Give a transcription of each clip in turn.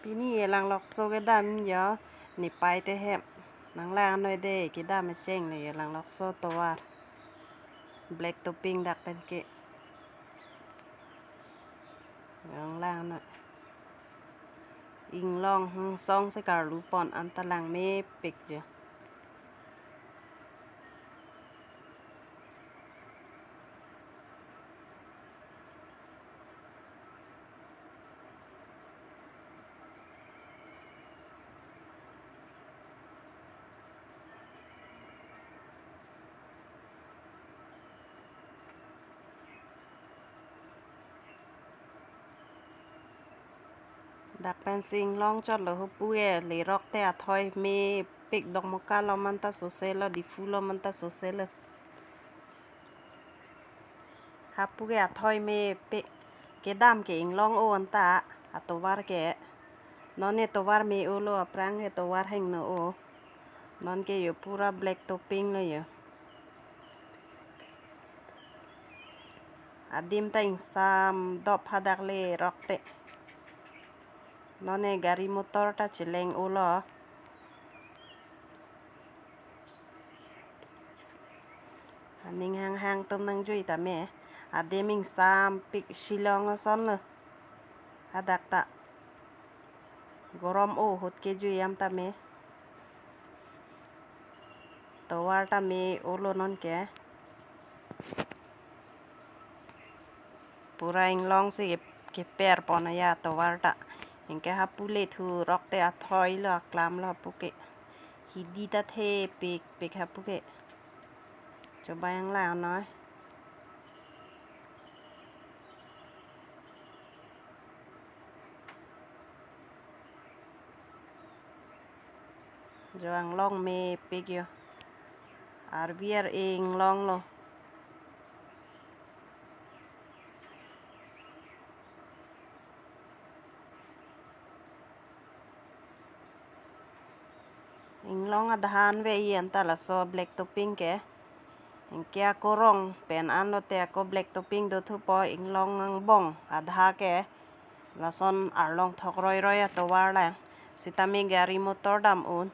ปีนี้ลังลอกโซก็ได้มันเยอะนี่ไปแต่แฮมนังล่างหน่อยเด้กี่ได้มาเจ้งเลยลังลอกโซตัวแบล็กตัวปิงดักเป็นเกะลังล่างหน่อยอิงลองซองใส่การรูปอนอันตลังเมปิกเจอดักเป็นซิงลองจอดเลยฮุปุเอเลยรอกแต่ถอยเมปิกดอกมะกาเรามันตาโซเซลดิฟูเรามันตาโซเซลฮับปุเอถอยเมปิกเกดามเกอิงลองโออันตาอัตวาร์เกนอนเนตวาร์เมโอโลปรางเนตวาร์เฮงโนโอนอนเกอยู่ปูราแบล็กตัวปิงเลยอยู่adim ta insam dop hadak le rokte none gari motor ta chileng ulo aning hang hang tum nang jui ta me adim insam pik shilong son le hadak ta gorom o hot ke jui yam ta me towar ta me ulo non ke pura inglong si ke per pon ya towar ta ingke hapule thu rokte athoi lo klam lo puke hidi ta the pik hapuke coba yang lain nói joang long me pigyo arbier ing long lo ing long adahan ve yen tala so black to pink ke ing kya korong pen an lo te ko black to pink do thu po ing long ang bong adha ke la son arlong thok roi roi to war la sitami gari motor dam un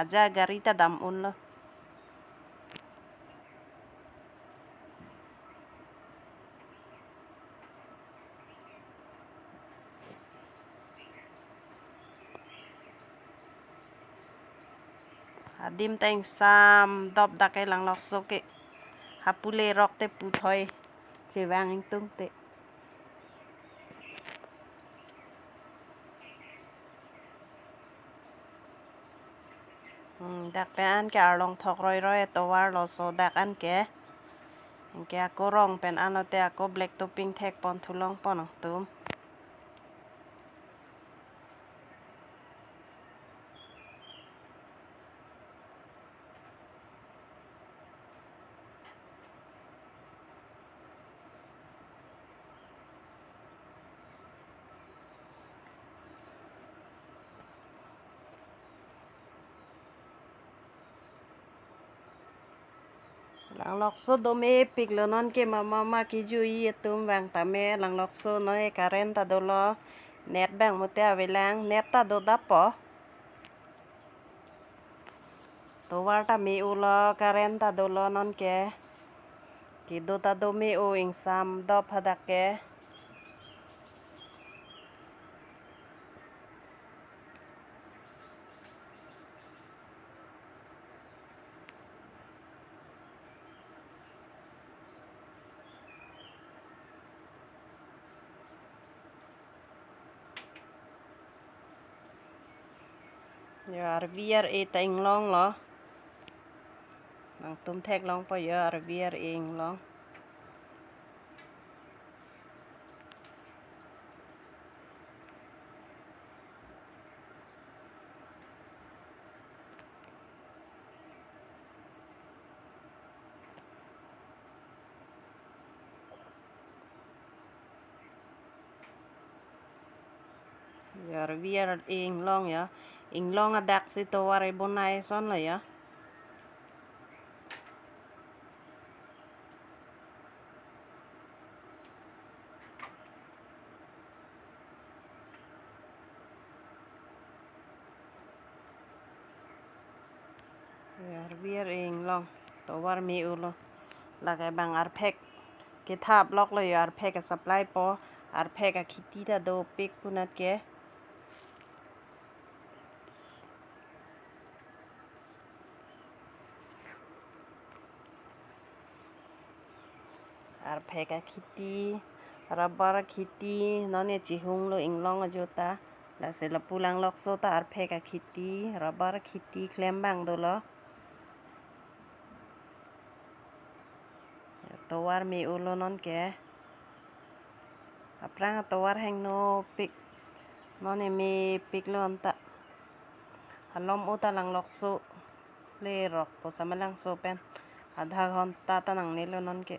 aja gari ta dam un lo adim teng sam dop da ke lang lok so ke hapule rok te pu thoi che wang ing tung teดักไปอันแกลองทอกรอยๆตัวเราโซดักอันแกก็ร้องเป็นอันเราแต่ก็แบล็กตัวปิงแท็กปอนทุลองปอนตุ้มหลังล็อกโซโดเมปิกแล้วนอนเกมากิจุยตุ้มแวงตาเมหลังล็อกโซน้อยการันตาโดลเน็ตแบงมุเตอเวลังเน็ตตาโดดับปอตัวว่าตามีอุลการันตาโดลนอนแกกิโดตาโดเมโออิงซัมดอบพัดักแกอย่าเวียร์เอติงลองเหรอหลังตุ้มแท็กลองไปอย่าเวียร์เองลองอย่าเวียร์เองลองอย่าอิงลองอะดักสิตัวอะไรบนไหนซ่อนเลยอย่า wir ing long to war mi ulo lagai bang arpek kitap lok lo yo arpek a supply po arpek a khiti da do pik punat ke arpek a khiti rubber khiti none chihung lo ing long ajota la se la pulang lok so ta arpek a khiti rubber khiti klem bang do lo towar mi ulo non ke aprang towar heng no pik none mi pik lo anta halom uta lang lok so le rok po samalang so pen adha ghonta tanang nilo non ke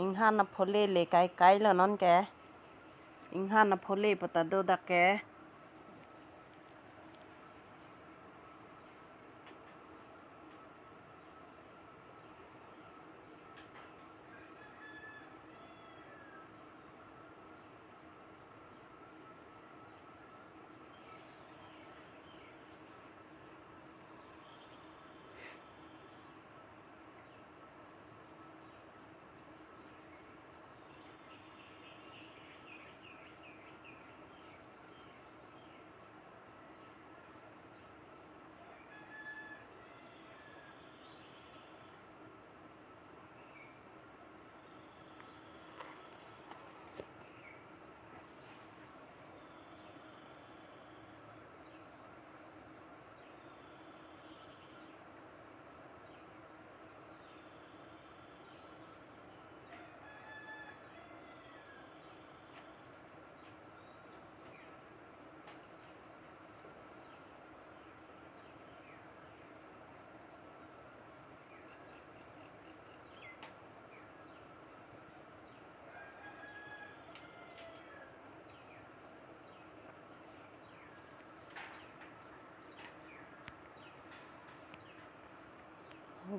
ing han na phole le kai kai lo non ke ing han na phole pata do da ke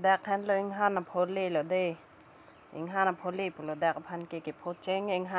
dak han lo ing han na phole lo de ing han na phole pulo dak phan ke pho cheng ing han